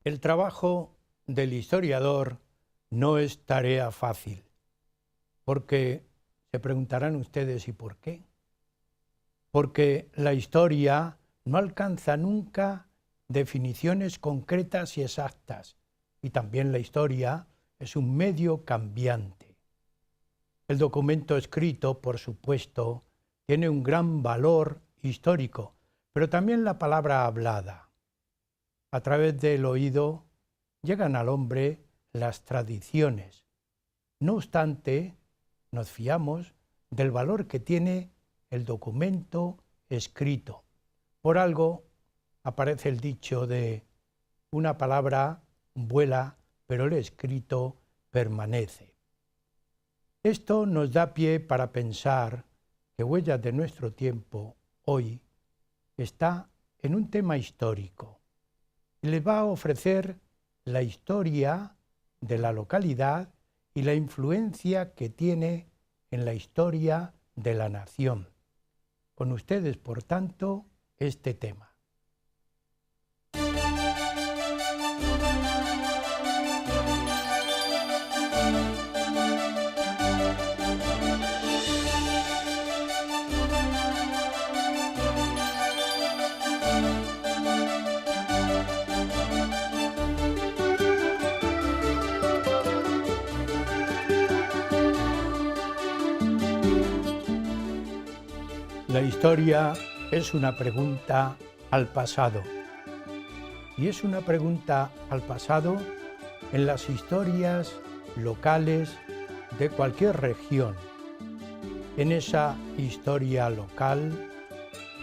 El trabajo del historiador no es tarea fácil, porque se preguntarán ustedes ¿y por qué? Porque la historia no alcanza nunca definiciones concretas y exactas, y también la historia es un medio cambiante. El documento escrito, por supuesto, tiene un gran valor histórico, pero también la palabra hablada. A través del oído llegan al hombre las tradiciones. No obstante, nos fiamos del valor que tiene el documento escrito. Por algo aparece el dicho de una palabra vuela, pero el escrito permanece. Esto nos da pie para pensar que Huellas de nuestro tiempo, hoy, está en un tema histórico y les va a ofrecer la historia de la localidad y la influencia que tiene en la historia de la nación. Con ustedes, por tanto, este tema. La historia es una pregunta al pasado. Y es una pregunta al pasado en las historias locales de cualquier región. En esa historia local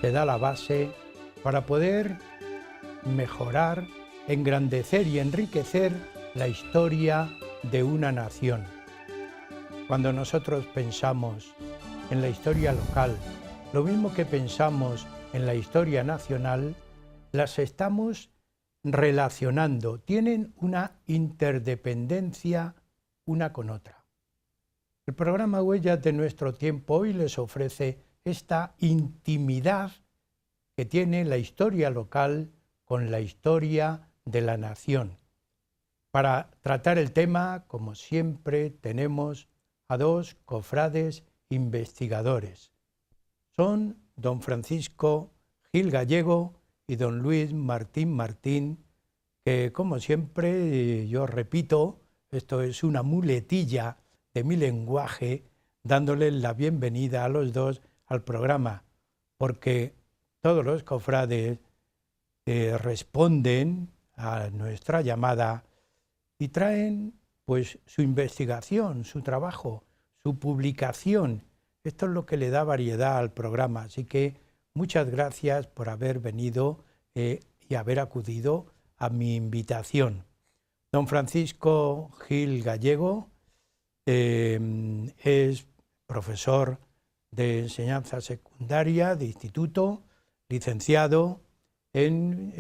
se da la base para poder mejorar, engrandecer y enriquecer la historia de una nación. Cuando nosotros pensamos en la historia local, lo mismo que pensamos en la historia nacional, las estamos relacionando, tienen una interdependencia una con otra. El programa Huellas de nuestro tiempo hoy les ofrece esta intimidad que tiene la historia local con la historia de la nación. Para tratar el tema, como siempre, tenemos a dos cofrades investigadores. Son don Francisco Gil Gallego y don Luis Martín Martín, que como siempre yo repito, esto es una muletilla de mi lenguaje, dándoles la bienvenida a los dos al programa, porque todos los cofrades responden a nuestra llamada y traen pues su investigación, su trabajo, su publicación. Esto es lo que le da variedad al programa, así que muchas gracias por haber venido y haber acudido a mi invitación. Don Francisco Gil Gallego es profesor de enseñanza secundaria de instituto, licenciado en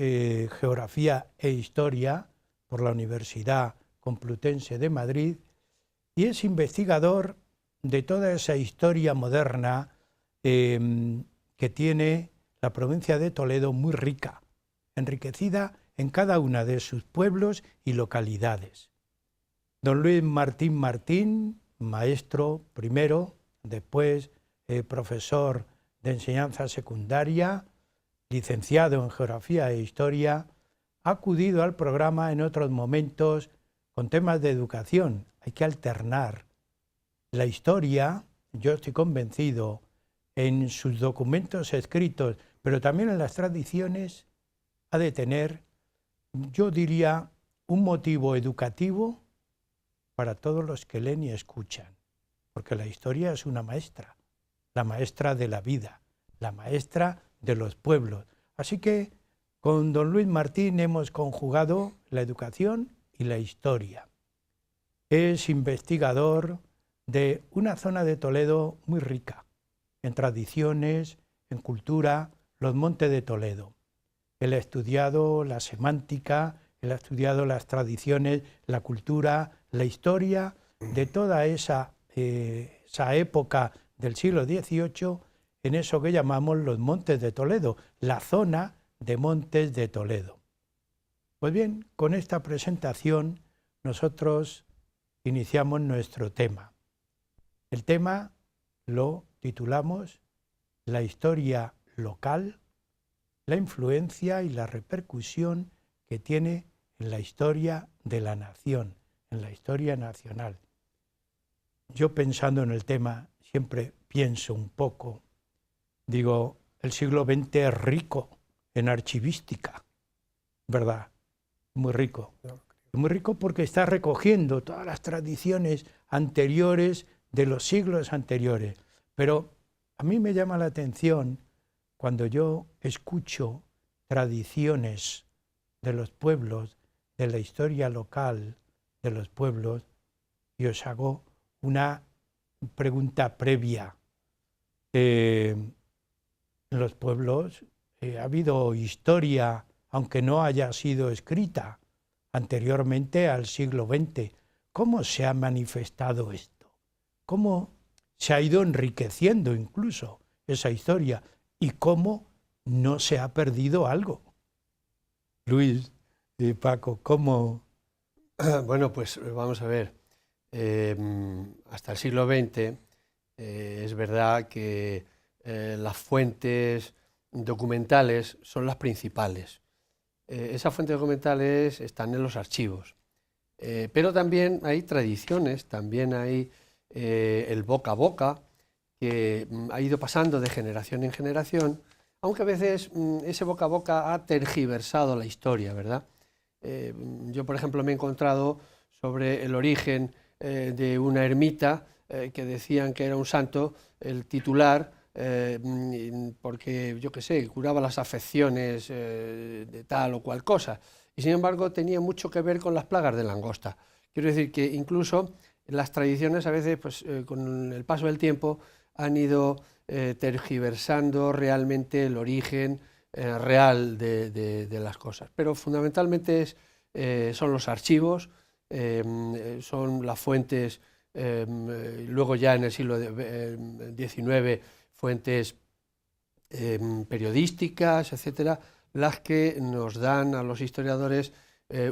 Geografía e Historia por la Universidad Complutense de Madrid y es investigador de toda esa historia moderna que tiene la provincia de Toledo, muy rica, enriquecida en cada una de sus pueblos y localidades. Don Luis Martín Martín, maestro primero, después profesor de enseñanza secundaria, licenciado en Geografía e Historia, ha acudido al programa en otros momentos con temas de educación. Hay que alternar. La historia, yo estoy convencido, en sus documentos escritos, pero también en las tradiciones, ha de tener, yo diría, un motivo educativo para todos los que leen y escuchan, porque la historia es una maestra, la maestra de la vida, la maestra de los pueblos. Así que con don Luis Martín hemos conjugado la educación y la historia. Es investigador de una zona de Toledo muy rica, en tradiciones, en cultura, los Montes de Toledo. Él ha estudiado la semántica, él ha estudiado las tradiciones, la cultura, la historia de toda esa época del siglo XVIII, en eso que llamamos los Montes de Toledo, la zona de Montes de Toledo. Pues bien, con esta presentación nosotros iniciamos nuestro tema. El tema lo titulamos La historia local, la influencia y la repercusión que tiene en la historia de la nación, en la historia nacional. Yo pensando en el tema siempre pienso un poco, digo, el siglo XX es rico en archivística, ¿verdad? Muy rico. Muy rico porque está recogiendo todas las tradiciones anteriores de los siglos anteriores. Pero a mí me llama la atención cuando yo escucho tradiciones de los pueblos, de la historia local de los pueblos, y os hago una pregunta previa. En los pueblos ha habido historia, aunque no haya sido escrita anteriormente al siglo XX. ¿Cómo se ha manifestado esto? ¿Cómo se ha ido enriqueciendo incluso esa historia? ¿Y cómo no se ha perdido algo? Luis y Paco, ¿cómo? Bueno, pues vamos a ver. Hasta el siglo XX es verdad que las fuentes documentales son las principales. Esas fuentes documentales están en los archivos. Pero también hay tradiciones, también hay el boca a boca, que ha ido pasando de generación en generación, aunque a veces ese boca a boca ha tergiversado la historia, ¿verdad? Yo, por ejemplo, me he encontrado sobre el origen de una ermita que decían que era un santo, el titular, porque, yo qué sé, curaba las afecciones de tal o cual cosa. Y sin embargo tenía mucho que ver con las plagas de langosta. Quiero decir que incluso las tradiciones a veces, pues, con el paso del tiempo, han ido tergiversando realmente el origen real de las cosas. Pero fundamentalmente son los archivos, son las fuentes, luego ya en el siglo XIX, fuentes periodísticas, etcétera, las que nos dan a los historiadores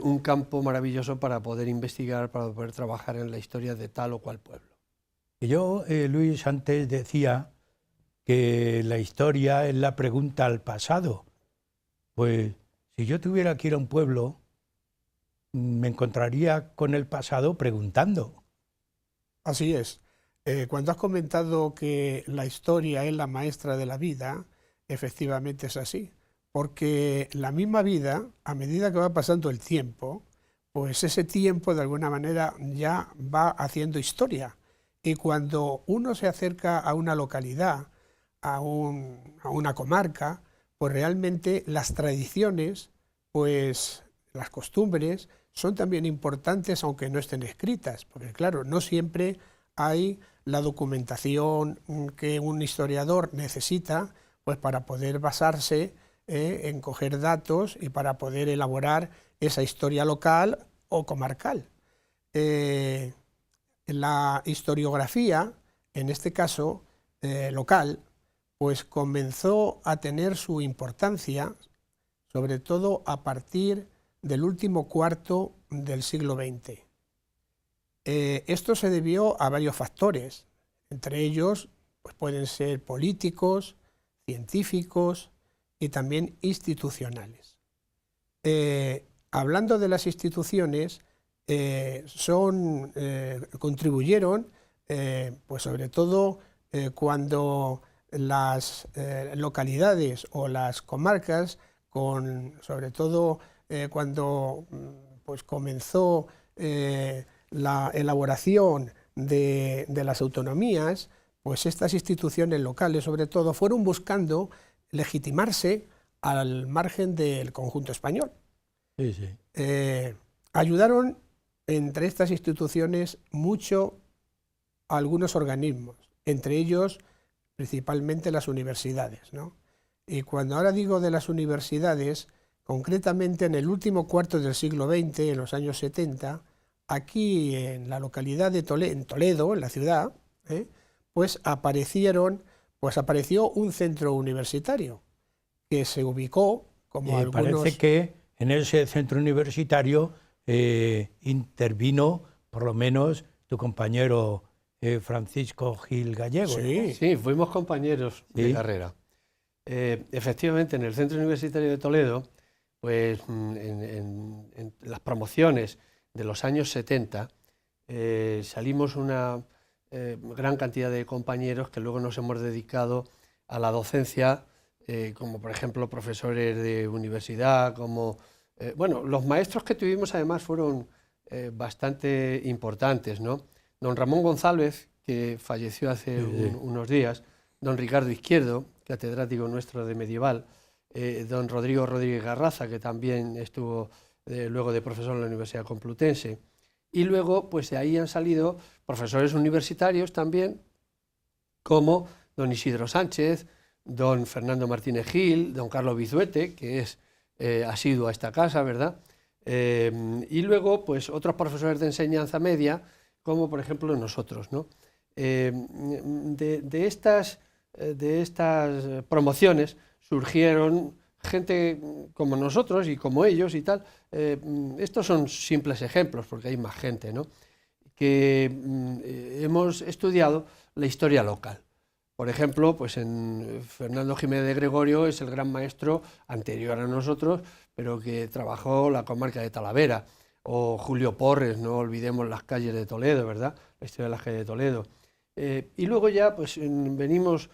un campo maravilloso para poder investigar, para poder trabajar en la historia de tal o cual pueblo. Yo, Luis, antes decía que la historia es la pregunta al pasado. Pues si yo tuviera que ir a un pueblo, me encontraría con el pasado preguntando. Así es. Cuando has comentado que la historia es la maestra de la vida, efectivamente es así, porque la misma vida, a medida que va pasando el tiempo, pues ese tiempo de alguna manera ya va haciendo historia. Y cuando uno se acerca a una localidad, a una comarca, pues realmente las tradiciones, pues las costumbres, son también importantes aunque no estén escritas, porque claro, no siempre hay la documentación que un historiador necesita, pues para poder basarse en coger datos y para poder elaborar esa historia local o comarcal. La historiografía, en este caso local, pues comenzó a tener su importancia, sobre todo a partir del último cuarto del siglo XX. Esto se debió a varios factores, entre ellos pues pueden ser políticos, científicos y también institucionales. Hablando de las instituciones, contribuyeron pues sobre todo cuando las localidades o las comarcas, sobre todo cuando pues comenzó la elaboración de las autonomías, pues estas instituciones locales sobre todo fueron buscando legitimarse al margen del conjunto español. Sí, sí. Ayudaron entre estas instituciones mucho a algunos organismos, entre ellos principalmente las universidades, ¿no? Y cuando ahora digo de las universidades, concretamente en el último cuarto del siglo XX, en los años 70, aquí en la localidad de Toledo, en la ciudad, pues apareció un centro universitario que se ubicó como algunos... Parece que en ese centro universitario intervino, por lo menos, tu compañero Francisco Gil Gallego. Sí, Sí, fuimos compañeros de carrera. Efectivamente, en el Centro Universitario de Toledo, pues en las promociones de los años 70, salimos una gran cantidad de compañeros que luego nos hemos dedicado a la docencia, como por ejemplo profesores de universidad, como... bueno, los maestros que tuvimos además fueron bastante importantes, ¿no? Don Ramón González, que falleció hace unos días, don Ricardo Izquierdo, catedrático nuestro de medieval, don Rodrigo Rodríguez Garraza, que también estuvo luego de profesor en la Universidad Complutense, y luego pues de ahí han salido profesores universitarios también, como don Isidro Sánchez, don Fernando Martínez Gil, don Carlos Bizuete, que es asiduo a esta casa, ¿verdad? Y luego pues otros profesores de enseñanza media, como por ejemplo nosotros, ¿no? De estas promociones surgieron gente como nosotros y como ellos y tal. Estos son simples ejemplos, porque hay más gente, ¿no? Que hemos estudiado la historia local. Por ejemplo, pues Fernando Jiménez de Gregorio es el gran maestro anterior a nosotros, pero que trabajó la comarca de Talavera. O Julio Porres, no olvidemos las calles de Toledo, ¿verdad? La historia de las calles de Toledo. Y luego ya pues venimos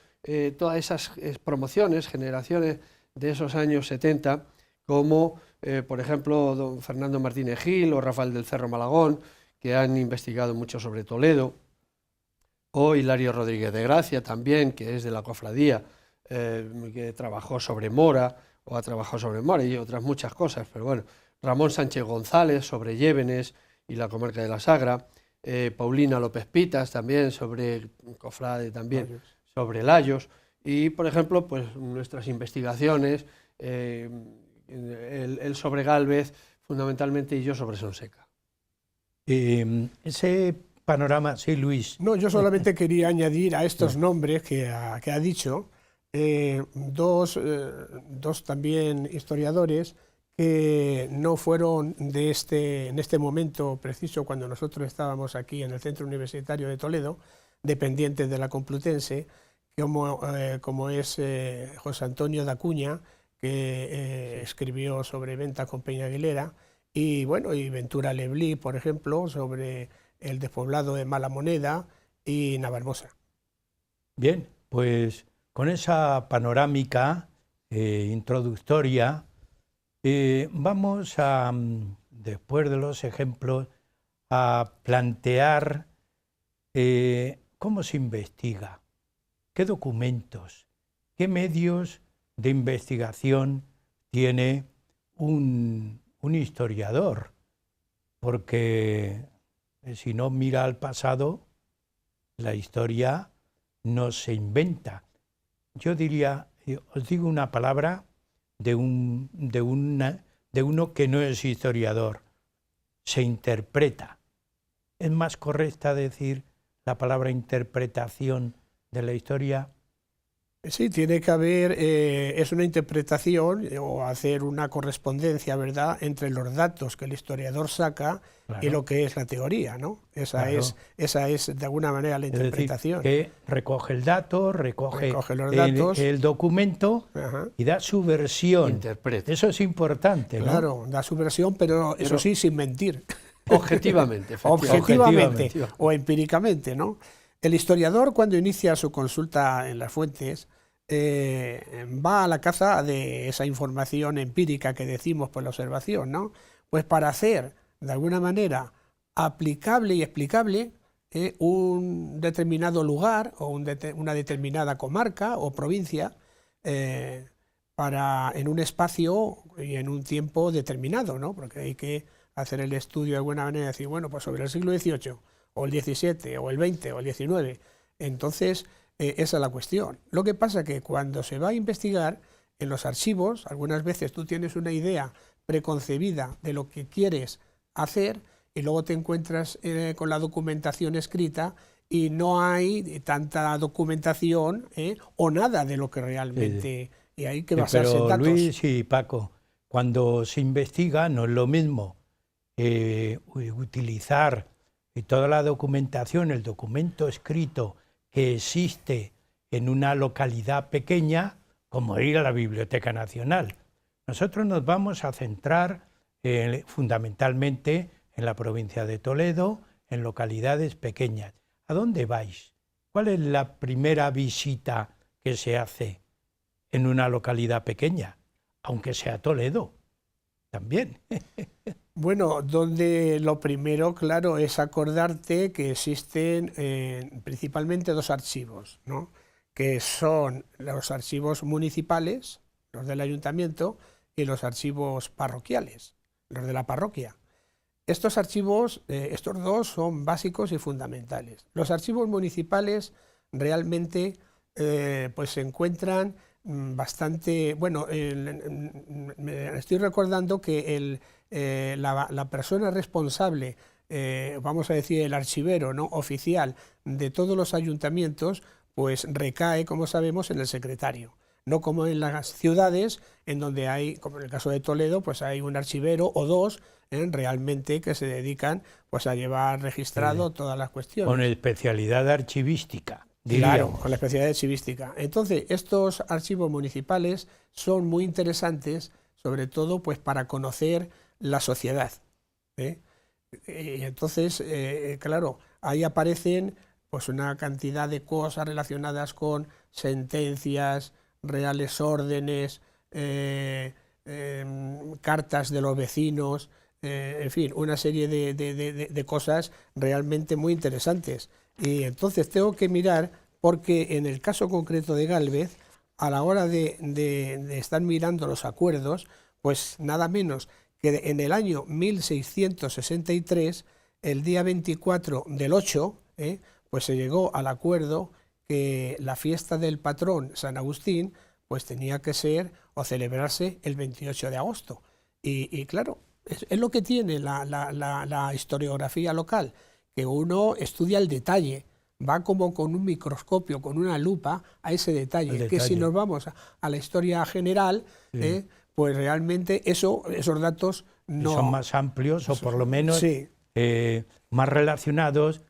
todas esas promociones, generaciones de esos años 70, como por ejemplo don Fernando Martínez Gil o Rafael del Cerro Malagón, que han investigado mucho sobre Toledo, o Hilario Rodríguez de Gracia también, que es de la cofradía, que trabajó sobre Mora, o ha trabajado sobre Mora y otras muchas cosas, pero bueno, Ramón Sánchez González sobre Llévenes y la comarca de la Sagra, Paulina López Pitas también sobre cofrade también, sobre Layos, y por ejemplo pues nuestras investigaciones, él sobre Gálvez fundamentalmente y yo sobre Sonseca. Ese panorama, sí, Luis. No, yo solamente quería añadir a estos nombres que ha dicho dos también historiadores que no fueron en este momento preciso cuando nosotros estábamos aquí en el Centro Universitario de Toledo, dependientes de la Complutense, como es José Antonio de Acuña, que escribió sobre Venta con Peña Aguilera, y bueno, y Ventura Leblí, por ejemplo, sobre el despoblado de Malamoneda y Navarbosa. Bien, pues con esa panorámica introductoria, vamos a, después de los ejemplos, a plantear cómo se investiga, qué documentos, qué medios de investigación tiene un historiador, porque si no mira al pasado, la historia no se inventa. Yo diría, os digo una palabra de uno que no es historiador, se interpreta. ¿Es más correcta decir la palabra interpretación de la historia? Sí, tiene que haber, es una interpretación o hacer una correspondencia, ¿verdad?, entre los datos que el historiador saca, claro, y lo que es la teoría, ¿no? Esa es de alguna manera la interpretación. Es decir, que recoge el dato, recoge los datos, el documento, ajá, y da su versión. Interpreta. Eso es importante, ¿no? Claro, da su versión, pero eso sí, sin mentir. Objetivamente. Objetivamente o empíricamente, ¿no? El historiador, cuando inicia su consulta en las fuentes, va a la caza de esa información empírica que decimos por la observación, ¿no? Pues para hacer, de alguna manera, aplicable y explicable un determinado lugar o una determinada comarca o provincia en un espacio y en un tiempo determinado, ¿no? Porque hay que hacer el estudio de alguna manera y decir, bueno, pues sobre el siglo XVIII, o el XVII, o el XX, o el XIX. Entonces, esa es la cuestión. Lo que pasa es que cuando se va a investigar en los archivos, algunas veces tú tienes una idea preconcebida de lo que quieres hacer y luego te encuentras con la documentación escrita y no hay tanta documentación o nada de lo que realmente... Y hay que basarse en datos. Luis y Paco, cuando se investiga no es lo mismo utilizar toda la documentación, el documento escrito que existe en una localidad pequeña, como ir a la Biblioteca Nacional. Nosotros nos vamos a centrar fundamentalmente en la provincia de Toledo, en localidades pequeñas. ¿A dónde vais? ¿Cuál es la primera visita que se hace en una localidad pequeña? Aunque sea Toledo, también. Bueno, donde lo primero, claro, es acordarte que existen principalmente dos archivos, ¿no? Que son los archivos municipales, los del ayuntamiento, y los archivos parroquiales, los de la parroquia. Estos archivos, estos dos son básicos y fundamentales. Los archivos municipales realmente pues se encuentran bastante... Bueno, me estoy recordando que la persona responsable, vamos a decir el archivero, ¿no?, oficial de todos los ayuntamientos, pues recae, como sabemos, en el secretario. No como en las ciudades, en donde hay, como en el caso de Toledo, pues hay un archivero o dos realmente que se dedican pues a llevar registrado todas las cuestiones. Con especialidad archivística, diríamos. Claro, diríamos. con la especialidad archivística. Entonces, estos archivos municipales son muy interesantes, sobre todo pues para conocer la sociedad. Y entonces, claro, ahí aparecen pues una cantidad de cosas relacionadas con sentencias, reales órdenes, cartas de los vecinos, en fin, una serie de cosas realmente muy interesantes. Y entonces tengo que mirar, porque en el caso concreto de Gálvez, a la hora de estar mirando los acuerdos, pues nada menos que en el año 1663, el día 24 del 8, pues se llegó al acuerdo que la fiesta del patrón San Agustín pues tenía que ser o celebrarse el 28 de agosto. Y claro, es lo que tiene la historiografía local, que uno estudia el detalle, va como con un microscopio, con una lupa a ese detalle, que si nos vamos a la historia general, sí, pues realmente esos datos no... son más amplios o por lo menos sí, más relacionados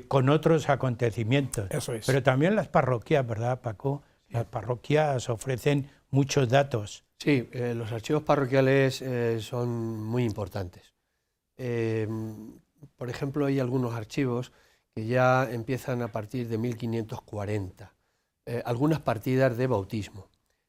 con otros acontecimientos. Eso es. Pero también las parroquias, ¿verdad, Paco? Sí. Las parroquias ofrecen muchos datos. Sí, los archivos parroquiales son muy importantes. Por ejemplo, hay algunos archivos que ya empiezan a partir de 1540, algunas partidas de bautismo.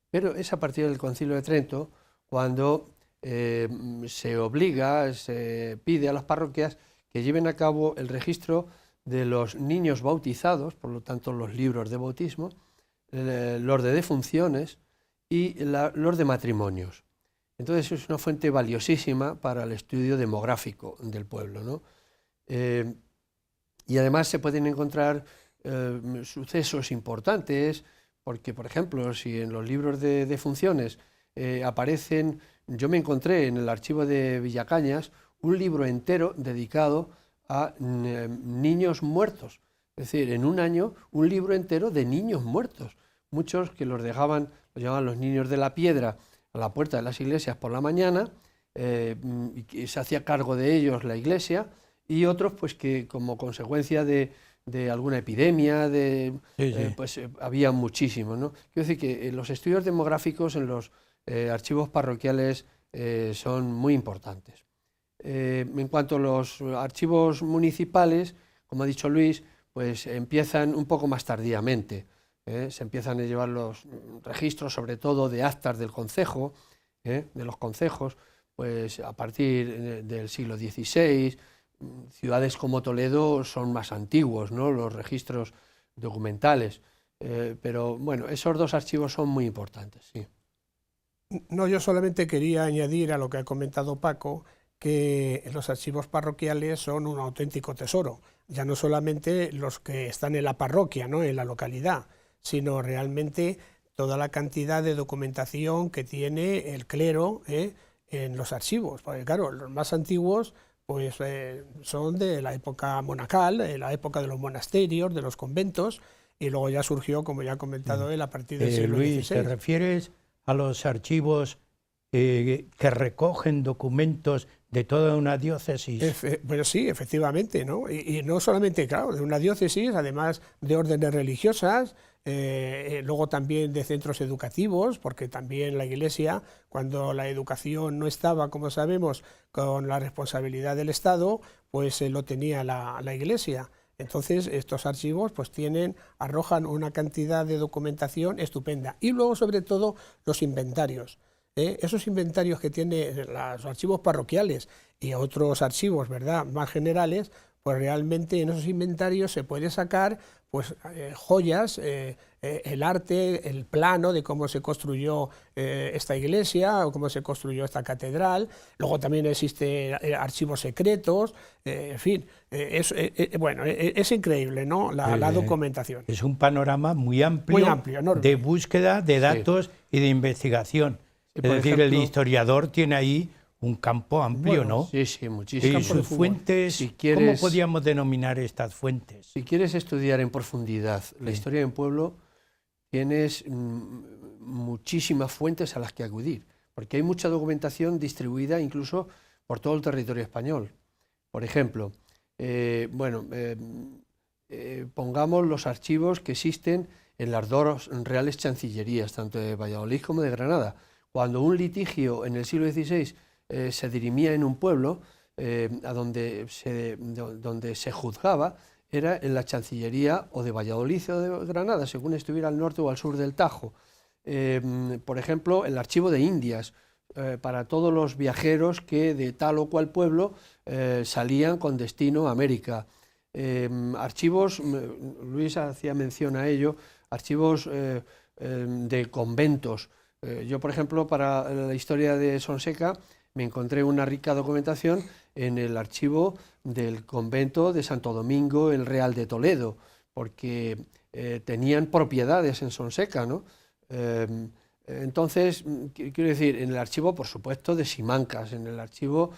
Pero es a partir del Concilio de Trento cuando se obliga, se pide a las parroquias que lleven a cabo el registro de los niños bautizados, por lo tanto los libros de bautismo, los de defunciones y los de matrimonios. Entonces es una fuente valiosísima para el estudio demográfico del pueblo, ¿no? Y además se pueden encontrar sucesos importantes, porque por ejemplo si en los libros de defunciones aparecen, yo me encontré en el archivo de Villacañas un libro entero dedicado a niños muertos, es decir, en un año un libro entero de niños muertos, muchos que los dejaban, los llamaban los niños de la piedra, a la puerta de las iglesias por la mañana, y que se hacía cargo de ellos la iglesia, y otros pues que como consecuencia de alguna epidemia, pues había muchísimos, ¿no? Quiero decir que los estudios demográficos en los archivos parroquiales son muy importantes. En cuanto a los archivos municipales, como ha dicho Luis, pues empiezan un poco más tardíamente. Se empiezan a llevar los registros, sobre todo de actas del concejo, de los concejos, pues a partir del siglo XVI. Ciudades como Toledo son más antiguos, ¿no?, los registros documentales. Pero bueno, esos dos archivos son muy importantes, sí. No, yo solamente quería añadir a lo que ha comentado Paco, que los archivos parroquiales son un auténtico tesoro, ya no solamente los que están en la parroquia, ¿no?, en la localidad, sino realmente toda la cantidad de documentación que tiene el clero en los archivos, porque claro, los más antiguos pues son de la época monacal, de la época de los monasterios, de los conventos, y luego ya surgió, como ya ha comentado él, a partir del siglo XVI. Luis, ¿te refieres a los archivos que recogen documentos de toda una diócesis. Bueno, sí, efectivamente, ¿no? Y no solamente, claro, de una diócesis, además de órdenes religiosas, luego también de centros educativos, porque también la Iglesia, cuando la educación no estaba, como sabemos, con la responsabilidad del Estado, pues lo tenía la Iglesia. Entonces, estos archivos pues arrojan una cantidad de documentación estupenda. Y luego, sobre todo, los inventarios. Esos inventarios que tienen los archivos parroquiales y otros archivos, ¿verdad?, más generales, pues realmente en esos inventarios se puede sacar pues joyas, el arte, el plano de cómo se construyó esta iglesia o cómo se construyó esta catedral. Luego también existen archivos secretos, en fin, bueno, es increíble, ¿no?, la documentación. Es un panorama muy amplio enorme, de búsqueda de datos y de investigación. Es decir, el historiador tiene ahí un campo amplio, ¿no? Sí, sí, muchísimo. Y sus fuentes, ¿cómo podríamos denominar estas fuentes? Si quieres estudiar en profundidad la historia de un pueblo, tienes muchísimas fuentes a las que acudir, porque hay mucha documentación distribuida incluso por todo el territorio español. Por ejemplo, pongamos los archivos que existen en las dos reales chancillerías, tanto de Valladolid como de Granada. Cuando un litigio en el siglo XVI se dirimía en un pueblo, donde se juzgaba, era en la Chancillería o de Valladolid o de Granada, según estuviera al norte o al sur del Tajo. Por ejemplo, el archivo de Indias, para todos los viajeros que de tal o cual pueblo salían con destino a América. Archivos, Luis hacía mención a ello, archivos de conventos. Yo, por ejemplo, para la historia de Sonseca, me encontré una rica documentación en el archivo del convento de Santo Domingo el Real de Toledo, porque tenían propiedades en Sonseca, ¿no? Entonces, quiero decir, en el archivo, por supuesto, de Simancas, en el archivo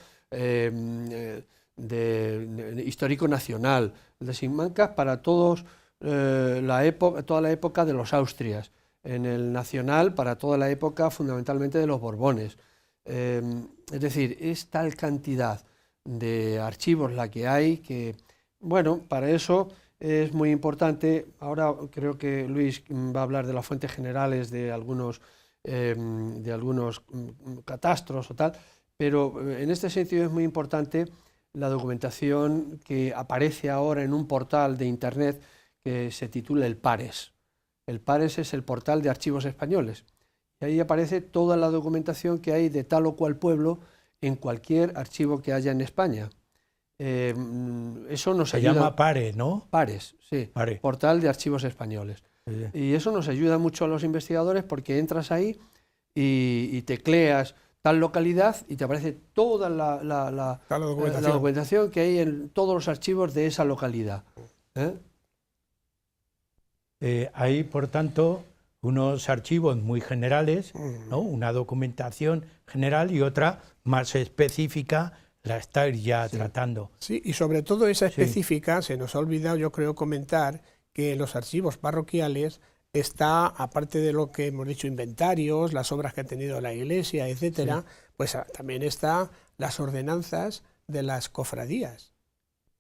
histórico nacional, de Simancas para toda la época de los Austrias, en el nacional para toda la época fundamentalmente de los Borbones. Es decir, es tal cantidad de archivos la que hay que, bueno, para eso es muy importante. Ahora creo que Luis va a hablar de las fuentes generales de algunos catastros o tal, pero en este sentido es muy importante la documentación que aparece ahora en un portal de internet que se titula el Pares. El Pares es el portal de archivos españoles. Y ahí aparece toda la documentación que hay de tal o cual pueblo en cualquier archivo que haya en España. Eso nos ayuda. Se llama Pares, ¿no? Pares, sí. Pares. Portal de archivos españoles. Sí. Y eso nos ayuda mucho a los investigadores porque entras ahí y tecleas tal localidad y te aparece toda la documentación que hay en todos los archivos de esa localidad. Hay, por tanto, unos archivos muy generales, ¿no?, una documentación general y otra más específica, la estáis ya tratando. Sí, y sobre todo esa específica, se nos ha olvidado, yo creo, comentar que en los archivos parroquiales está, aparte de lo que hemos dicho, inventarios, las obras que ha tenido la Iglesia, etcétera, pues también está las ordenanzas de las cofradías.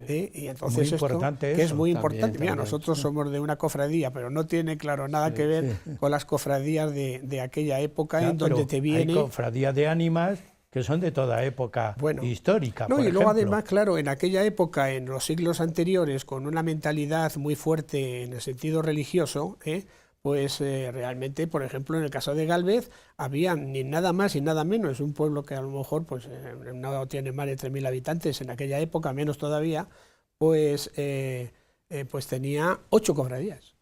Y entonces muy importante eso, que es muy importante. También, mira, nosotros somos de una cofradía, pero no tiene, claro, nada que ver con las cofradías de aquella época, en donde te viene... Hay cofradías de ánimas que son de toda época histórica. No, por y luego ejemplo. además, claro, en aquella época, en los siglos anteriores, con una mentalidad muy fuerte en el sentido religioso, pues realmente, por ejemplo, en el caso de Gálvez, había ni nada más y nada menos, un pueblo que a lo mejor pues, no tiene más de 3.000 habitantes en aquella época, menos todavía, pues tenía 8 cofradías.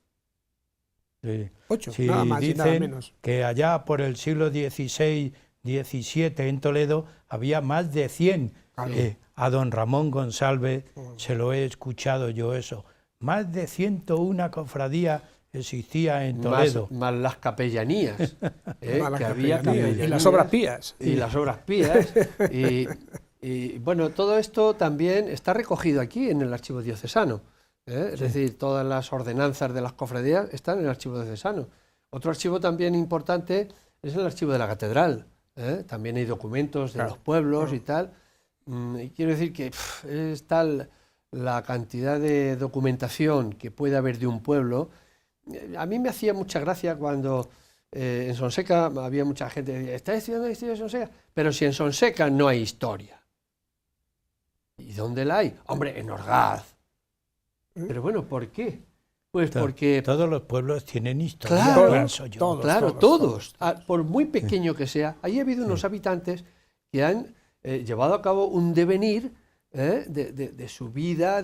Sí. 8, sí, nada más y nada menos. Que allá por el siglo XVI, XVII en Toledo había más de 100. A don Ramón González se lo he escuchado yo eso. Más de 101 cofradías existía en Toledo. Más las capellanías, que había capellanías. Y las obras pías. Y las obras pías. Y bueno, todo esto también está recogido aquí en el archivo diocesano. Es decir, todas las ordenanzas de las cofradías están en el archivo diocesano. Otro archivo también importante es el archivo de la catedral. También hay documentos de Claro. los pueblos y tal. Y quiero decir que es tal la cantidad de documentación que puede haber de un pueblo. A mí me hacía mucha gracia cuando en Sonseca había mucha gente que decía, ¿estás estudiando la historia de Sonseca? Pero si en Sonseca no hay historia. ¿Y dónde la hay? Hombre, en Orgaz. Pero bueno, ¿por qué? Pues porque, Todos los pueblos tienen historia, Claro, pienso yo. todos. claro, todos, por muy pequeño que sea, ahí ha habido unos habitantes que han llevado a cabo un devenir de su vida,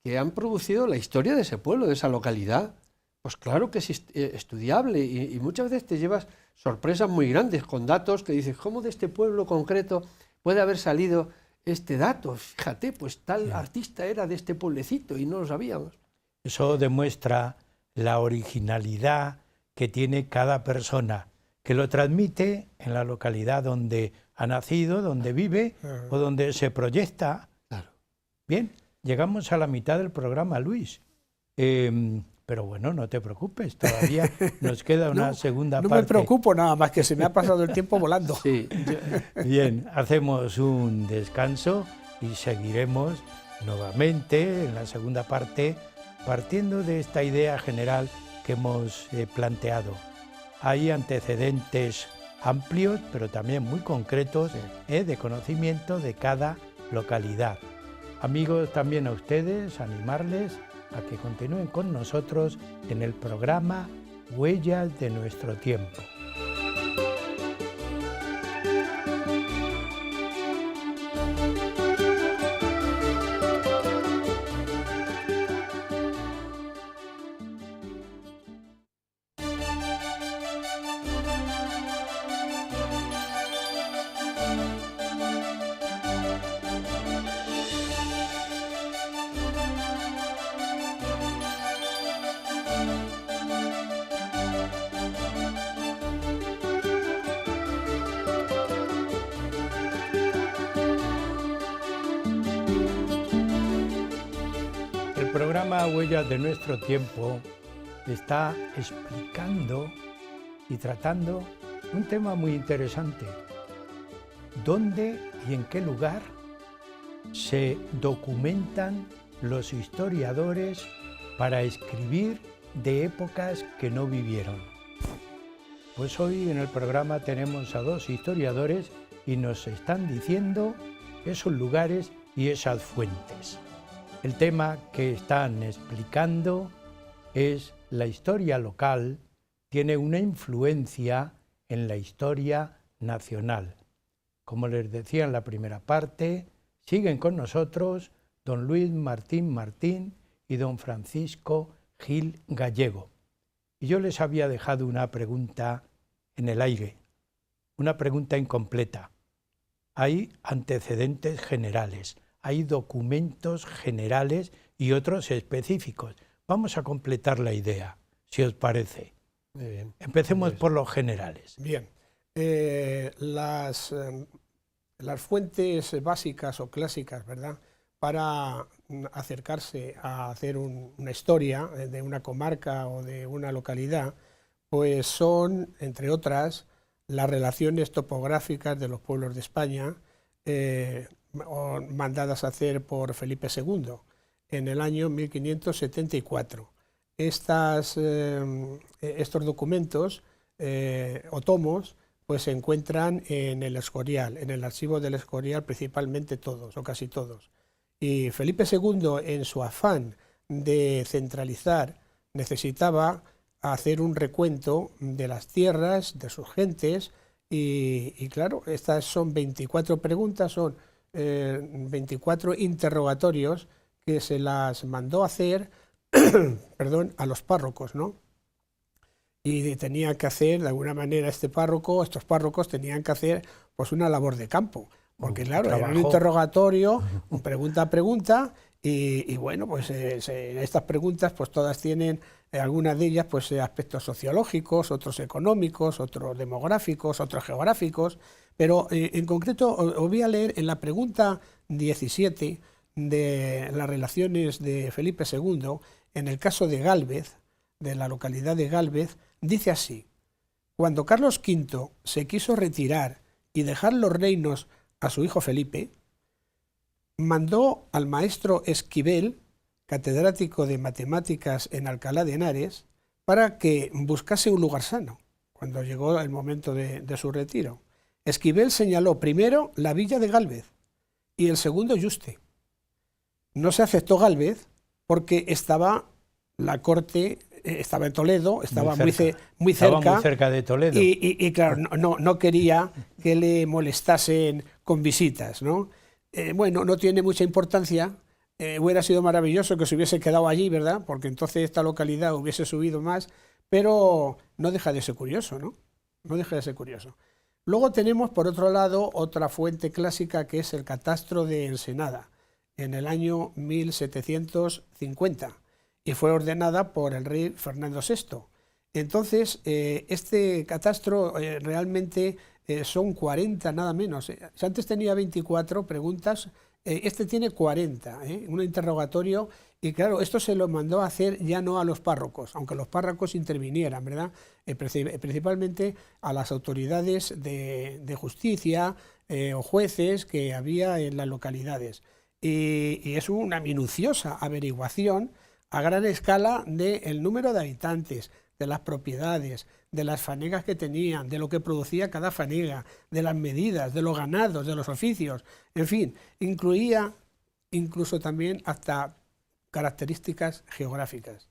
que han producido la historia de ese pueblo, de esa localidad. Pues claro que es estudiable y muchas veces te llevas sorpresas muy grandes con datos que dices, ¿cómo de este pueblo concreto puede haber salido este dato? Fíjate, pues tal artista era de este pueblecito y no lo sabíamos. Eso demuestra la originalidad que tiene cada persona, que lo transmite en la localidad donde ha nacido, donde vive o donde se proyecta. Claro. Bien, llegamos a la mitad del programa, Luis. Pero bueno, no te preocupes, todavía nos queda una segunda No parte. me preocupo nada más, que se me ha pasado el tiempo volando. Sí, Bien, hacemos un descanso y seguiremos nuevamente en la segunda parte, partiendo de esta idea general que hemos planteado. Hay antecedentes amplios, pero también muy concretos, de conocimiento de cada localidad. Amigos, también a ustedes, animarles a que continúen con nosotros en el programa Huellas de nuestro tiempo. El programa Huellas de nuestro tiempo está explicando y tratando un tema muy interesante. ¿Dónde y en qué lugar se documentan los historiadores para escribir de épocas que no vivieron? Pues hoy en el programa tenemos a dos historiadores y nos están diciendo esos lugares y esas fuentes. El tema que están explicando es la historia local, tiene una influencia en la historia nacional. Como les decía en la primera parte, siguen con nosotros don Luis Martín Martín y don Francisco Gil Gallego. Y yo les había dejado una pregunta en el aire, una pregunta incompleta. Hay antecedentes generales, hay documentos generales y otros específicos. Vamos a completar la idea, si os parece. muy bien. Empecemos por los generales. Bien, las fuentes básicas o clásicas, ¿verdad?, para acercarse a hacer una historia de una comarca o de una localidad, pues son, entre otras, las relaciones topográficas de los pueblos de España, mandadas a hacer por Felipe II en el año 1574. Estos documentos o tomos pues se encuentran en el Escorial, en el archivo del Escorial principalmente todos o casi todos. Y Felipe II, en su afán de centralizar, necesitaba hacer un recuento de las tierras, de sus gentes, y claro, estas son 24 preguntas, son 24 interrogatorios que se las mandó hacer perdón, a los párrocos, ¿no? Y tenía que hacer, de alguna manera, estos párrocos tenían que hacer pues una labor de campo, porque claro, era un interrogatorio, un pregunta a pregunta, y bueno, pues estas preguntas pues todas tienen, algunas de ellas pues aspectos sociológicos, otros económicos, otros demográficos, otros geográficos, pero en concreto os voy a leer en la pregunta 17 de las relaciones de Felipe II, en el caso de Gálvez, de la localidad de Gálvez, dice así: cuando Carlos V se quiso retirar y dejar los reinos a su hijo Felipe, mandó al maestro Esquivel, catedrático de matemáticas en Alcalá de Henares, para que buscase un lugar sano, cuando llegó el momento de su retiro. Esquivel señaló primero la villa de Gálvez y el segundo Yuste. No se aceptó Gálvez porque estaba la corte, estaba en Toledo, estaba muy cerca de Toledo. Y claro, no quería que le molestasen con visitas, ¿no? Bueno, no tiene mucha importancia. Hubiera sido maravilloso que se hubiese quedado allí, ¿verdad? Porque entonces esta localidad hubiese subido más, pero no deja de ser curioso, ¿no? No deja de ser curioso. Luego tenemos, por otro lado, otra fuente clásica que es el catastro de Ensenada, en el año 1750, y fue ordenada por el rey Fernando VI. Entonces, este catastro realmente son 40 nada menos. Si antes tenía 24 preguntas, este tiene 40, un interrogatorio, y claro, esto se lo mandó a hacer ya no a los párrocos, aunque los párrocos intervinieran, ¿verdad? Principalmente a las autoridades de justicia o jueces que había en las localidades. Y es una minuciosa averiguación a gran escala del número de habitantes, de las propiedades, de las fanegas que tenían, de lo que producía cada fanega, de las medidas, de los ganados, de los oficios, en fin, incluía incluso también hasta características geográficas.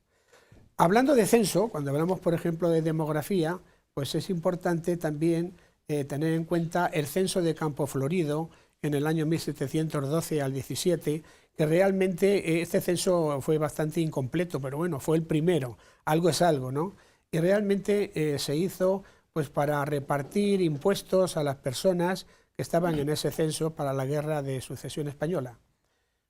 Hablando de censo, cuando hablamos, por ejemplo, de demografía, pues es importante también tener en cuenta el censo de Campo Florido en el año 1712 al 17, que realmente este censo fue bastante incompleto, pero bueno, fue el primero, algo es algo, ¿no? Y realmente se hizo pues para repartir impuestos a las personas que estaban en ese censo para la Guerra de Sucesión Española.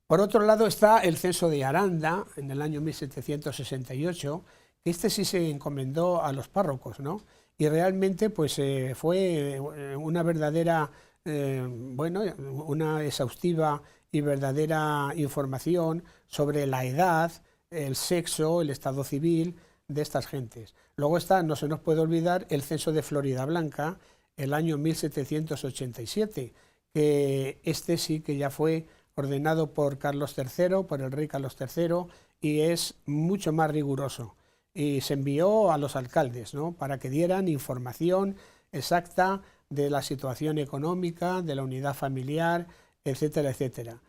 Por otro lado está el censo de Aranda, en el año 1768, que este sí se encomendó a los párrocos, ¿no? Y realmente pues fue una verdadera, una exhaustiva y verdadera información sobre la edad, el sexo, el estado civil de estas gentes. Luego está, no se nos puede olvidar, el censo de Floridablanca, el año 1787, que este sí que ya fue ordenado por Carlos III, por el rey Carlos III, y es mucho más riguroso. Y se envió a los alcaldes, ¿no?, para que dieran información exacta de la situación económica, de la unidad familiar, etcétera, etcétera.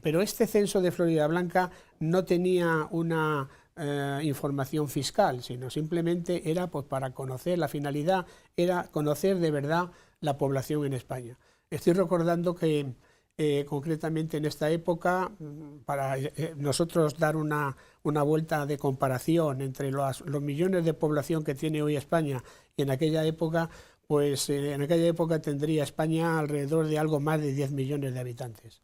Pero este censo de Floridablanca no tenía una información fiscal, sino simplemente era pues, para conocer, la finalidad era conocer de verdad la población en España. Estoy recordando que concretamente en esta época, para nosotros dar una vuelta de comparación entre los millones de población que tiene hoy España y en aquella época, pues en aquella época tendría España alrededor de algo más de 10 millones de habitantes.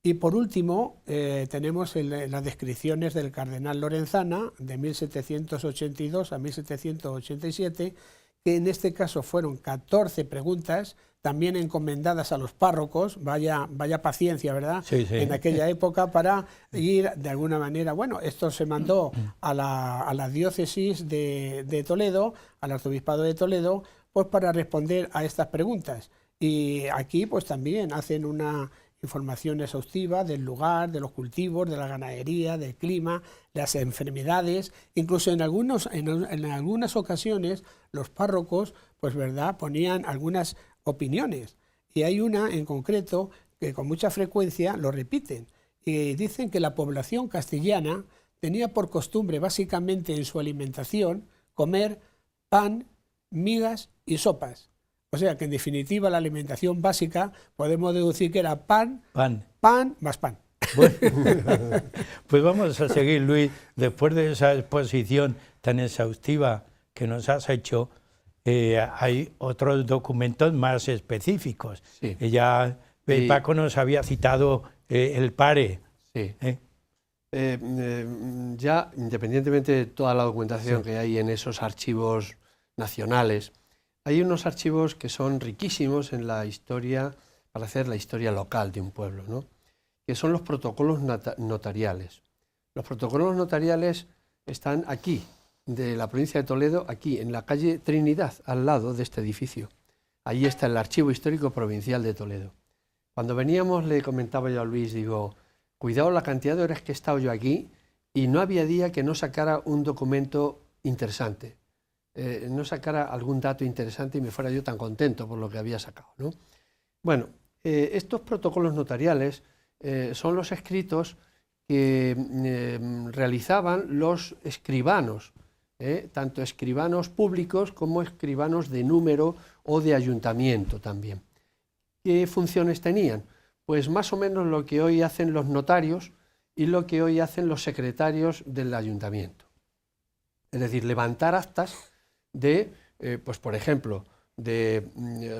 Y por último, tenemos las descripciones del cardenal Lorenzana de 1782 a 1787, que en este caso fueron 14 preguntas, también encomendadas a los párrocos, vaya paciencia, ¿verdad? Sí, sí. En aquella época para ir de alguna manera, bueno, esto se mandó a la diócesis de Toledo, al arzobispado de Toledo, pues para responder a estas preguntas. Y aquí pues también hacen una información exhaustiva del lugar, de los cultivos, de la ganadería, del clima, las enfermedades, incluso en algunas ocasiones los párrocos, pues verdad, ponían algunas opiniones, y hay una en concreto que con mucha frecuencia lo repiten, y dicen que la población castellana tenía por costumbre básicamente en su alimentación comer pan, migas y sopas. O sea que en definitiva la alimentación básica podemos deducir que era pan más pan. Bueno, pues vamos a seguir, Luis, después de esa exposición tan exhaustiva que nos has hecho. Hay otros documentos más específicos. Sí. Ya Paco nos había citado el PARE. Sí. Ya, independientemente de toda la documentación que hay en esos archivos nacionales, hay unos archivos que son riquísimos en la historia, para hacer la historia local de un pueblo, ¿no?, que son los protocolos notariales. Los protocolos notariales están aquí, de la provincia de Toledo, aquí en la calle Trinidad, al lado de este edificio. Allí está el Archivo Histórico Provincial de Toledo. Cuando veníamos le comentaba yo a Luis, digo, cuidado la cantidad de horas que he estado yo aquí y no había día que no sacara un documento interesante, no sacara algún dato interesante y me fuera yo tan contento por lo que había sacado, ¿no? Bueno, estos protocolos notariales son los escritos que realizaban los escribanos, tanto escribanos públicos como escribanos de número o de ayuntamiento también. ¿Qué funciones tenían? Pues más o menos lo que hoy hacen los notarios y lo que hoy hacen los secretarios del ayuntamiento. Es decir, levantar actas de, pues por ejemplo, de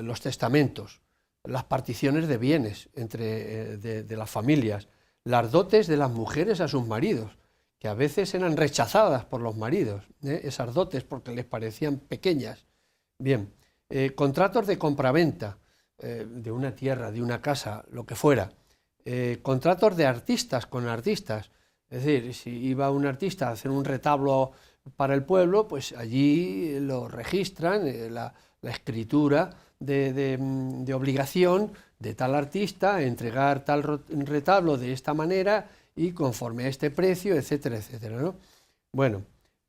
los testamentos, las particiones de bienes de las familias, las dotes de las mujeres a sus maridos, que a veces eran rechazadas por los maridos, esas dotes porque les parecían pequeñas. Bien, contratos de compraventa de una tierra, de una casa, lo que fuera. Contratos de artistas con artistas, es decir, si iba un artista a hacer un retablo para el pueblo, pues allí lo registran, la escritura de obligación de tal artista, entregar tal retablo de esta manera y conforme a este precio, etcétera, etcétera, ¿no? Bueno,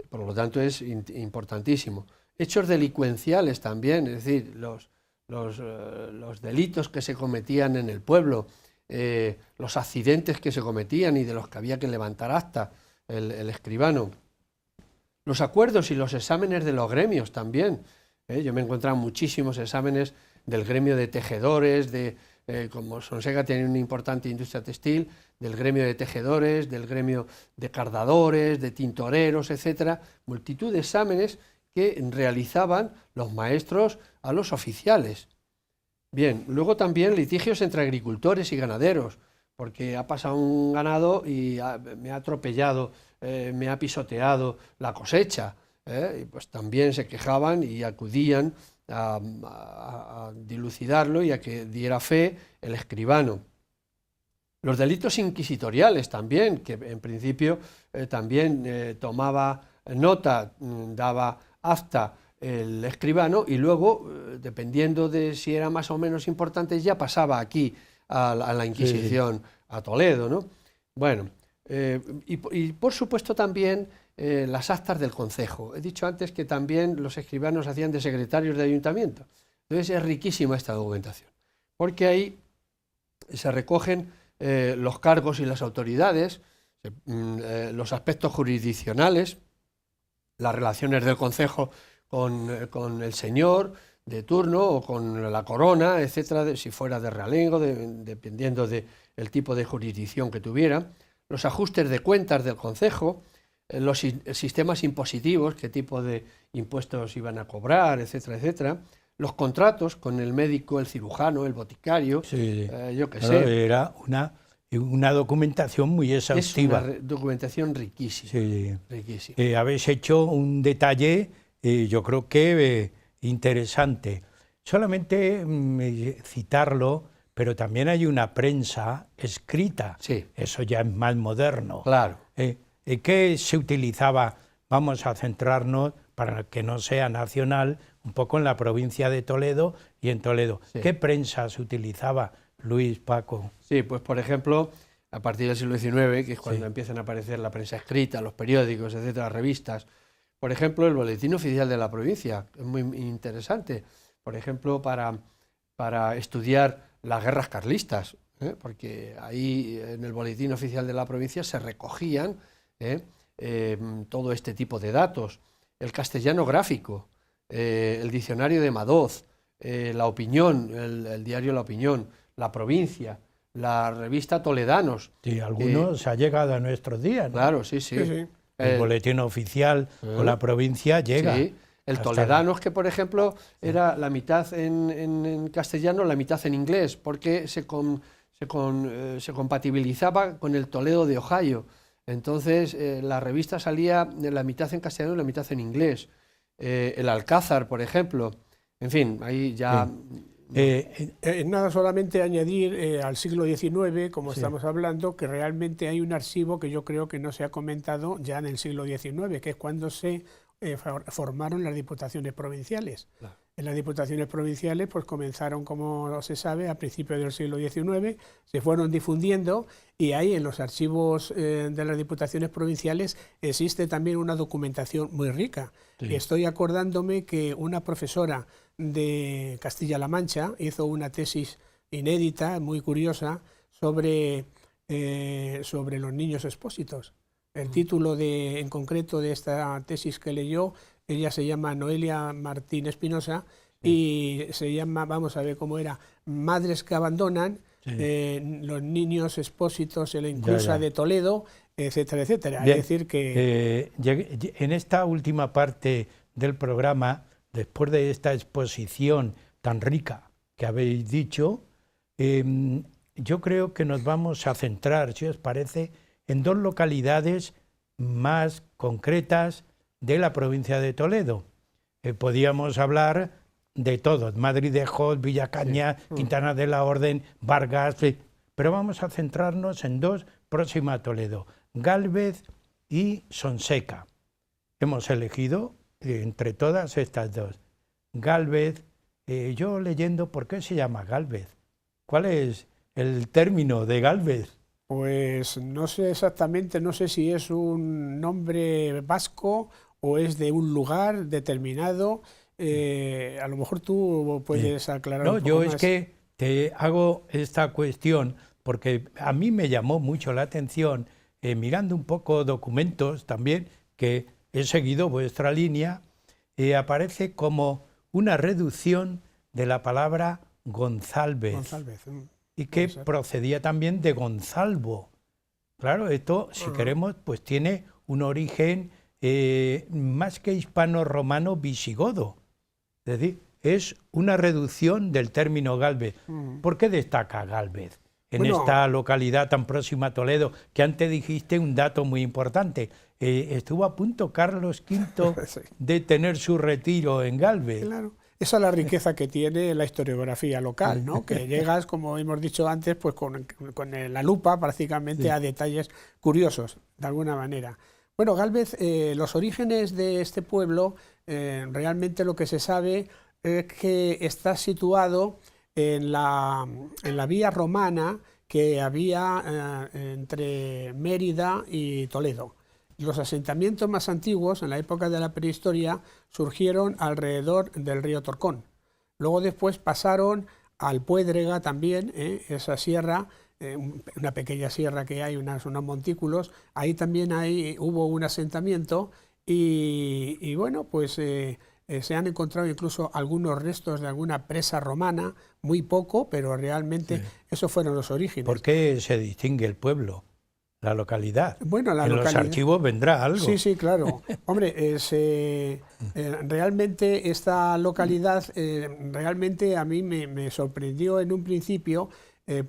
por lo tanto es importantísimo. Hechos delincuenciales también, es decir, los delitos que se cometían en el pueblo, los accidentes que se cometían y de los que había que levantar acta el escribano. Los acuerdos y los exámenes de los gremios también. Yo me he encontrado muchísimos exámenes del gremio de tejedores, como Sonseca tiene una importante industria textil, del gremio de tejedores, del gremio de cardadores, de tintoreros, etcétera, multitud de exámenes que realizaban los maestros a los oficiales. Bien, luego también litigios entre agricultores y ganaderos, porque ha pasado un ganado y me ha atropellado, me ha pisoteado la cosecha, y pues también se quejaban y acudían a dilucidarlo y a que diera fe el escribano. Los delitos inquisitoriales también, que en principio también tomaba nota, daba acta el escribano y luego, dependiendo de si era más o menos importante, ya pasaba aquí a la Inquisición, sí, a Toledo, ¿no? Bueno, y por supuesto también las actas del concejo. He dicho antes que también los escribanos hacían de secretarios de ayuntamiento. Entonces es riquísima esta documentación, porque ahí se recogen los cargos y las autoridades, los aspectos jurisdiccionales, las relaciones del concejo con el señor de turno o con la corona, etcétera, si fuera de realengo, dependiendo del tipo de jurisdicción que tuviera, los ajustes de cuentas del concejo, los sistemas impositivos, qué tipo de impuestos iban a cobrar, etcétera, etcétera, los contratos con el médico, el cirujano, el boticario, sí, yo qué sé. Era una documentación muy exhaustiva. Es una documentación riquísima. Sí. Riquísima. Habéis hecho un detalle, yo creo que interesante. Solamente citarlo, pero también hay una prensa escrita. Sí. Eso ya es más moderno. Claro. ¿Qué se utilizaba? Vamos a centrarnos, para que no sea nacional, un poco en la provincia de Toledo y en Toledo. Sí. ¿Qué prensa se utilizaba, Luis, Paco? Sí, pues por ejemplo, a partir del siglo XIX, que es cuando empiezan a aparecer la prensa escrita, los periódicos, etcétera, las revistas. Por ejemplo, el Boletín Oficial de la Provincia, es muy interesante. Por ejemplo, para estudiar las guerras carlistas, porque ahí en el Boletín Oficial de la Provincia se recogían todo este tipo de datos. El castellano gráfico, el diccionario de Madoz, La Opinión, el diario La Opinión, La Provincia, la revista Toledanos. Sí, algunos ha llegado a nuestros días, ¿no? Claro, sí. El boletín oficial o la provincia llega. Sí, el Toledanos, que por ejemplo era la mitad en castellano, la mitad en inglés, porque se compatibilizaba con el Toledo de Ohio. Entonces la revista salía la mitad en castellano y la mitad en inglés. El Alcázar, por ejemplo. En fin, ahí ya... Nada, solamente añadir al siglo XIX, como estamos hablando, que realmente hay un archivo que yo creo que no se ha comentado ya en el siglo XIX, que es cuando se formaron las diputaciones provinciales. Claro. En las diputaciones provinciales pues comenzaron, como se sabe, a principios del siglo XIX, se fueron difundiendo y ahí en los archivos de las diputaciones provinciales existe también una documentación muy rica. Sí. Y estoy acordándome que una profesora de Castilla-La Mancha hizo una tesis inédita, muy curiosa, sobre los niños expósitos. El título en concreto de esta tesis que leyó, ella se llama Noelia Martín Espinosa y se llama, vamos a ver cómo era, Madres que abandonan, los niños expósitos en la inclusa de Toledo, etcétera, etcétera. Bien, Es decir que... en esta última parte del programa, después de esta exposición tan rica que habéis dicho, yo creo que nos vamos a centrar, si os parece, en dos localidades más concretas de la provincia de Toledo. Podíamos hablar de todos, Madridejos, Villacañas, Quintana de la Orden, Vargas, pero vamos a centrarnos en dos próximas a Toledo, Gálvez y Sonseca. Hemos elegido entre todas estas dos. Gálvez, yo leyendo, ¿por qué se llama Gálvez? ¿Cuál es el término de Gálvez? Pues no sé exactamente, no sé si es un nombre vasco o es de un lugar determinado. A lo mejor tú puedes aclarar un poco yo más. Es que te hago esta cuestión porque a mí me llamó mucho la atención, mirando un poco documentos también, que he seguido vuestra línea, aparece como una reducción de la palabra Gonzálvez. Gonzálvez. Y que procedía también de Gonzalvo. Claro, esto, si queremos, pues tiene un origen más que hispano-romano visigodo. Es decir, es una reducción del término Gálvez. ¿Por qué destaca Gálvez en esta localidad tan próxima a Toledo? Que antes dijiste un dato muy importante. Estuvo a punto Carlos V de tener su retiro en Gálvez. Claro. Esa es la riqueza que tiene la historiografía local, ¿no? Que llegas, como hemos dicho antes, pues con la lupa prácticamente a detalles curiosos, de alguna manera. Bueno, Gálvez, los orígenes de este pueblo, realmente lo que se sabe es que está situado en la vía romana que había entre Mérida y Toledo. Los asentamientos más antiguos, en la época de la prehistoria, surgieron alrededor del río Torcón. Luego después pasaron al Puédrega también, esa sierra, una pequeña sierra que hay, unos montículos, ahí también hubo un asentamiento y bueno, pues se han encontrado incluso algunos restos de alguna presa romana, muy poco, pero realmente esos fueron los orígenes. ¿Por qué se distingue el pueblo? La localidad. Bueno, en los archivos vendrá algo. Sí, sí, claro. Hombre, realmente esta localidad, realmente a mí me sorprendió en un principio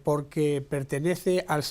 porque pertenece al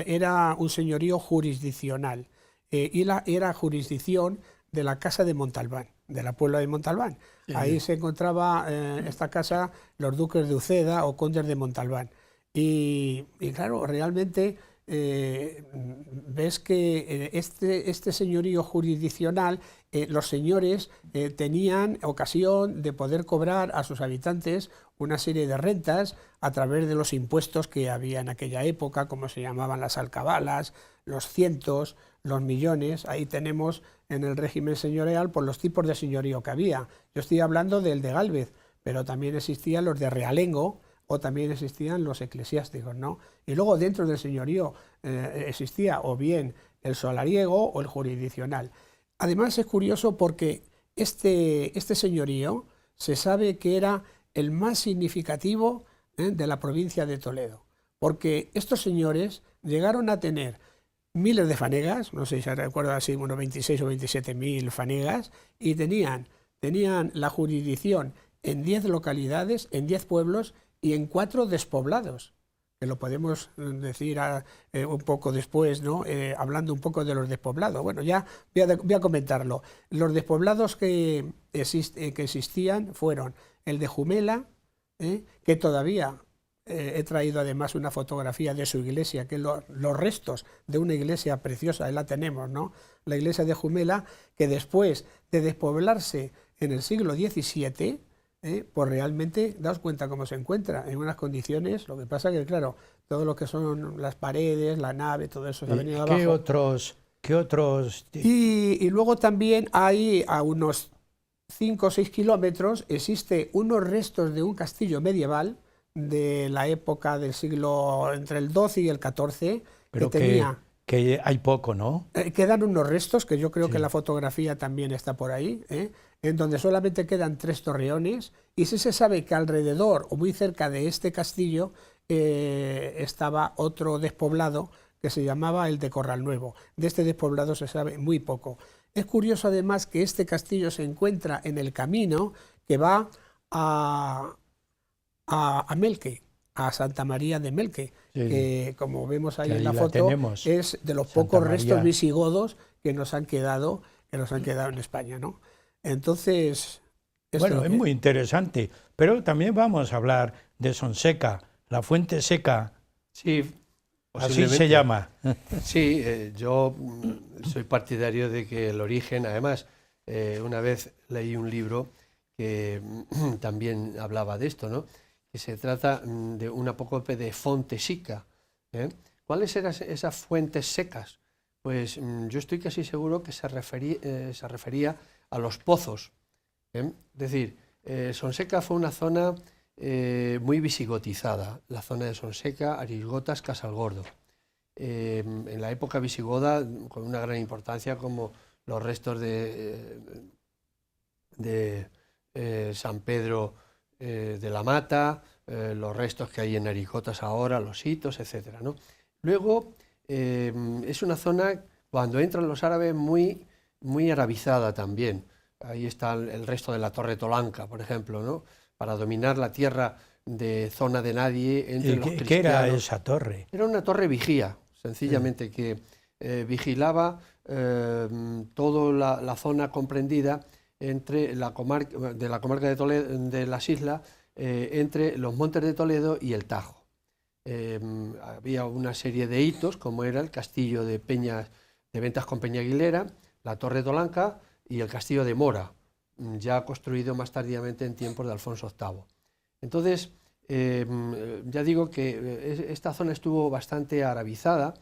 era un señorío jurisdiccional y era jurisdicción de la Casa de Montalbán, de la Puebla de Montalbán. Sí. Ahí se encontraba esta casa los duques de Uceda o condes de Montalbán. Y claro, realmente... ves que este señorío jurisdiccional, los señores tenían ocasión de poder cobrar a sus habitantes una serie de rentas a través de los impuestos que había en aquella época, como se llamaban las alcabalas, los cientos, los millones. Ahí tenemos en el régimen señorial por los tipos de señorío que había. Yo estoy hablando del de Gálvez, pero también existían los de realengo, o también existían los eclesiásticos, ¿no? Y luego dentro del señorío existía o bien el solariego o el jurisdiccional. Además es curioso porque este señorío se sabe que era el más significativo de la provincia de Toledo, porque estos señores llegaron a tener miles de fanegas, no sé si recuerdo así, unos 26 o 27.000 fanegas, y tenían la jurisdicción en 10 localidades, en 10 pueblos, y en 4 despoblados, que lo podemos decir un poco después, ¿no? Hablando un poco de los despoblados. Bueno, ya voy a comentarlo. Los despoblados que existían fueron el de Jumela, que todavía he traído además una fotografía de su iglesia, que es los restos de una iglesia preciosa, ahí la tenemos, ¿no? La iglesia de Jumela, que después de despoblarse en el siglo XVII, pues realmente, daos cuenta cómo se encuentra, en unas condiciones, lo que pasa que, claro, todo lo que son las paredes, la nave, todo eso se ha venido abajo. ¿Qué otros? Y luego también hay a unos 5 o 6 kilómetros, existe unos restos de un castillo medieval de la época del siglo entre el XII y el XIV, Pero que tenía... que hay poco, ¿no? Quedan unos restos, que yo creo Sí. que la fotografía también está por ahí, en donde solamente quedan 3 torreones, y sí se sabe que alrededor o muy cerca de este castillo estaba otro despoblado que se llamaba el de Corral Nuevo. De este despoblado se sabe muy poco. Es curioso además que este castillo se encuentra en el camino que va a Melque, a Santa María de Melque, Sí. que como vemos ahí Que en ahí la la foto, tenemos, es de los Santa pocos restos María. visigodos que nos han quedado en España, ¿no? Entonces, esto Bueno, es muy interesante, pero también vamos a hablar de Sonseca, la fuente seca, Sí, así posiblemente. se llama. Sí, yo soy partidario de que el origen, además, una vez leí un libro que también hablaba de esto, ¿no? Que se trata de un apócope de fonte sica. ¿Cuáles eran esas fuentes secas? Pues yo estoy casi seguro que se refería a los pozos. Es decir, Sonseca fue una zona muy visigotizada, la zona de Sonseca, Arisgotas, Casalgordo. En la época visigoda, con una gran importancia, como los restos de San Pedro de la Mata, los restos que hay en Arisgotas ahora, los hitos, etc., ¿no? Luego, es una zona, cuando entran los árabes, muy, muy arabizada también. Ahí está el resto de la Torre Tolanca, por ejemplo, ¿no? Para dominar la tierra de zona de nadie entre los cristianos. ¿Qué era esa torre? Era una torre vigía, sencillamente, que vigilaba toda la zona comprendida entre la comarca de Toledo, de las islas, entre los Montes de Toledo y el Tajo. Había una serie de hitos, como era el castillo de Ventas con Peña Aguilera, la Torre Tolanca y el castillo de Mora, ya construido más tardíamente en tiempos de Alfonso VIII. Entonces, ya digo que esta zona estuvo bastante arabizada,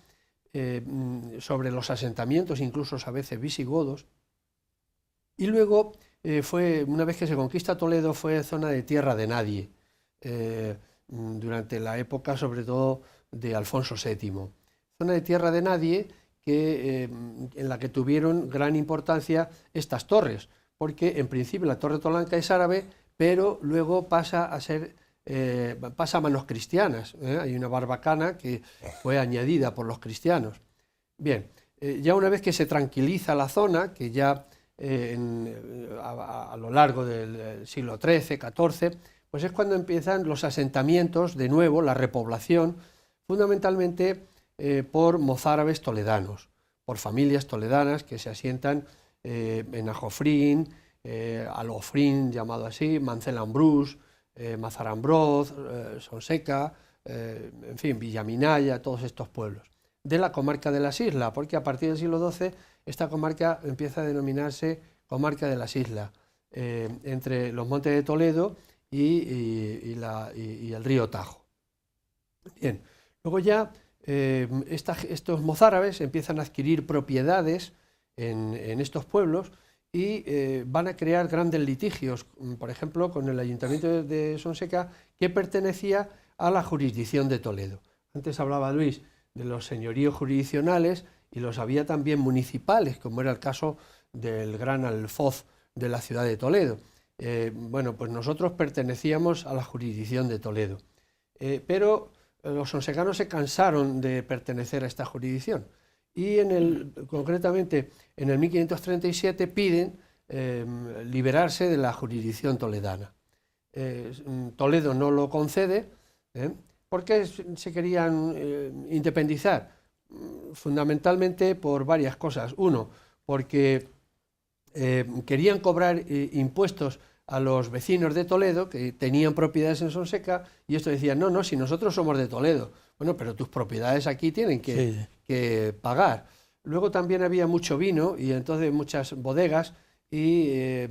sobre los asentamientos, incluso a veces visigodos, y luego, una vez que se conquista Toledo, fue zona de tierra de nadie, durante la época sobre todo de Alfonso VII. Zona de tierra de nadie en la que tuvieron gran importancia estas torres, porque en principio la Torre Tolanca es árabe, pero luego pasa a manos cristianas. Hay una barbacana que fue añadida por los cristianos. Bien, ya una vez que se tranquiliza la zona, que ya a lo largo del siglo XIII, XIV, pues es cuando empiezan los asentamientos, de nuevo, la repoblación, fundamentalmente por mozárabes toledanos, por familias toledanas que se asientan en Ajofrín, Alofrín, llamado así, Mancelambrús, Mazarambroz, Sonseca, en fin, Villaminaya, todos estos pueblos, de la comarca de las Islas, porque a partir del siglo XII esta comarca empieza a denominarse comarca de las Islas, entre los Montes de Toledo y el río Tajo. Bien, luego ya estos mozárabes empiezan a adquirir propiedades en estos pueblos y van a crear grandes litigios, por ejemplo, con el Ayuntamiento de Sonseca, que pertenecía a la jurisdicción de Toledo. Antes hablaba Luis de los señoríos jurisdiccionales y los había también municipales, como era el caso del gran alfoz de la ciudad de Toledo. Bueno, pues nosotros pertenecíamos a la jurisdicción de Toledo, pero los sonsecanos se cansaron de pertenecer a esta jurisdicción y concretamente en el 1537 piden liberarse de la jurisdicción toledana. Toledo no lo concede, porque se querían independizar, fundamentalmente por varias cosas. Uno, porque querían cobrar impuestos a los vecinos de Toledo que tenían propiedades en Sonseca y estos decían, no, si nosotros somos de Toledo. Bueno, pero tus propiedades aquí tienen que pagar. Luego también había mucho vino y entonces muchas bodegas y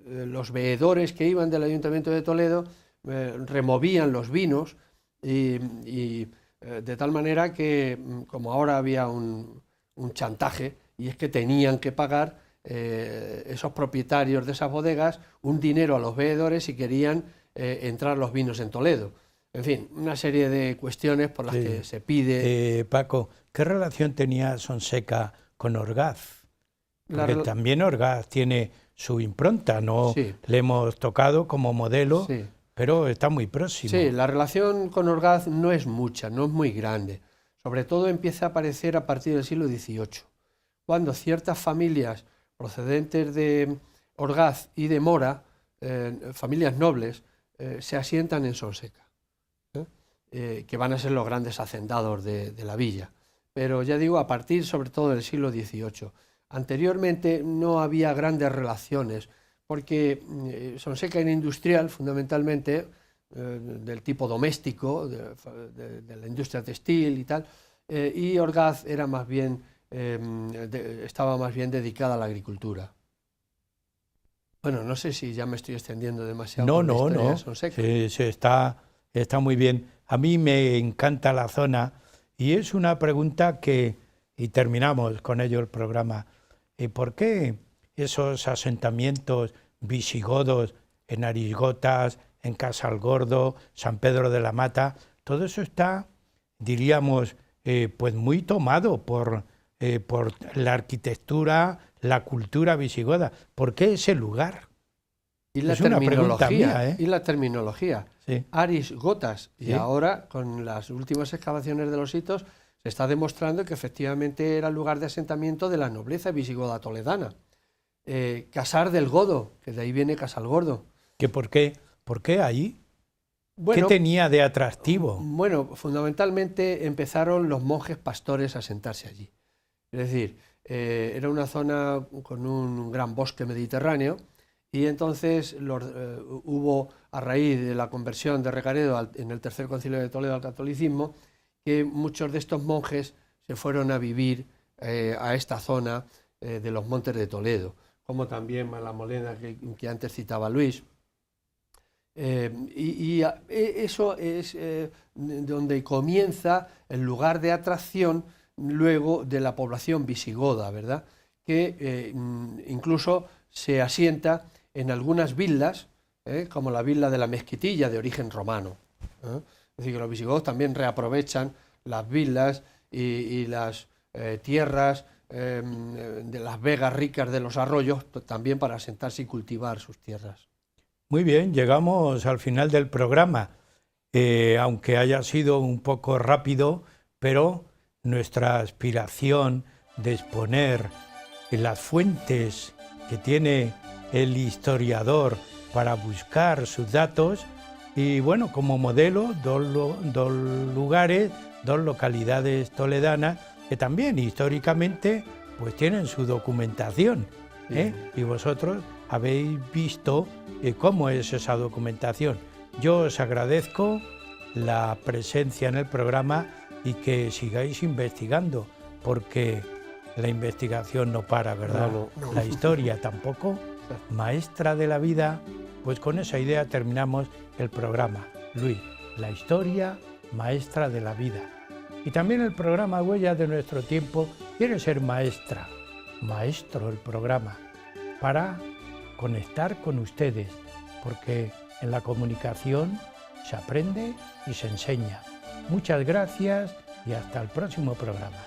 los veedores que iban del Ayuntamiento de Toledo removían los vinos y de tal manera que, como ahora había un chantaje, y es que tenían que pagar esos propietarios de esas bodegas un dinero a los veedores si querían entrar los vinos en Toledo. En fin, una serie de cuestiones por las que se pide... Paco, ¿qué relación tenía Sonseca con Orgaz? Porque también Orgaz tiene su impronta, ¿no? Sí. Le hemos tocado como modelo, Sí. pero está muy próximo. Sí, la relación con Orgaz no es mucha, no es muy grande. Sobre todo empieza a aparecer a partir del siglo XVIII, cuando ciertas familias procedentes de Orgaz y de Mora, familias nobles, se asientan en Sonseca, que van a ser los grandes hacendados de la villa. Pero ya digo, a partir sobre todo del siglo XVIII. Anteriormente no había grandes relaciones, porque Sonseca era industrial fundamentalmente, del tipo doméstico, de la industria textil y tal, y Orgaz era más bien, estaba más bien dedicada a la agricultura. Bueno, no sé si ya me estoy extendiendo demasiado. No, sí, está muy bien. A mí me encanta la zona y es una pregunta que, y terminamos con ello el programa, ¿por qué esos asentamientos visigodos en Arisgotas, en Casalgordo, San Pedro de la Mata, todo eso está, diríamos, pues muy tomado por la arquitectura, la cultura visigoda? ¿Por qué ese lugar? Y la es una pregunta terminología, mía, ¿eh? Y la terminología. Sí. Arisgotas. Sí. Y ahora, con las últimas excavaciones de los hitos, se está demostrando que efectivamente era el lugar de asentamiento de la nobleza visigoda toledana. Casar del Godo, que de ahí viene Casalgordo. ¿Por qué ahí? Bueno, ¿Qué tenía de atractivo? Bueno, fundamentalmente empezaron los monjes pastores a asentarse allí. Es decir, era una zona con un gran bosque mediterráneo y entonces hubo, a raíz de la conversión de Recaredo en el Tercer Concilio de Toledo al catolicismo, que muchos de estos monjes se fueron a vivir a esta zona de los Montes de Toledo, como también a la Molena que antes citaba Luis. Eso es donde comienza el lugar de atracción luego de la población visigoda, ¿verdad? Que incluso se asienta en algunas villas, como la villa de la Mezquitilla, de origen romano. Es decir, que los visigodos también reaprovechan las villas y las tierras de las vegas ricas de los arroyos también para asentarse y cultivar sus tierras. Muy bien, llegamos al final del programa, aunque haya sido un poco rápido, pero nuestra aspiración de exponer las fuentes que tiene el historiador para buscar sus datos y bueno, como modelo, dos lugares, dos localidades toledanas que también históricamente pues tienen su documentación, ¿eh? Y vosotros habéis visto cómo es esa documentación. Yo os agradezco la presencia en el programa y que sigáis investigando, porque la investigación no para, ¿verdad? No. La historia tampoco, maestra de la vida. Pues con esa idea terminamos el programa. Luis, la historia, maestra de la vida. Y también el programa Huellas de Nuestro Tiempo quiere ser maestra, maestro el programa, para conectar con ustedes, porque en la comunicación se aprende y se enseña. Muchas gracias y hasta el próximo programa.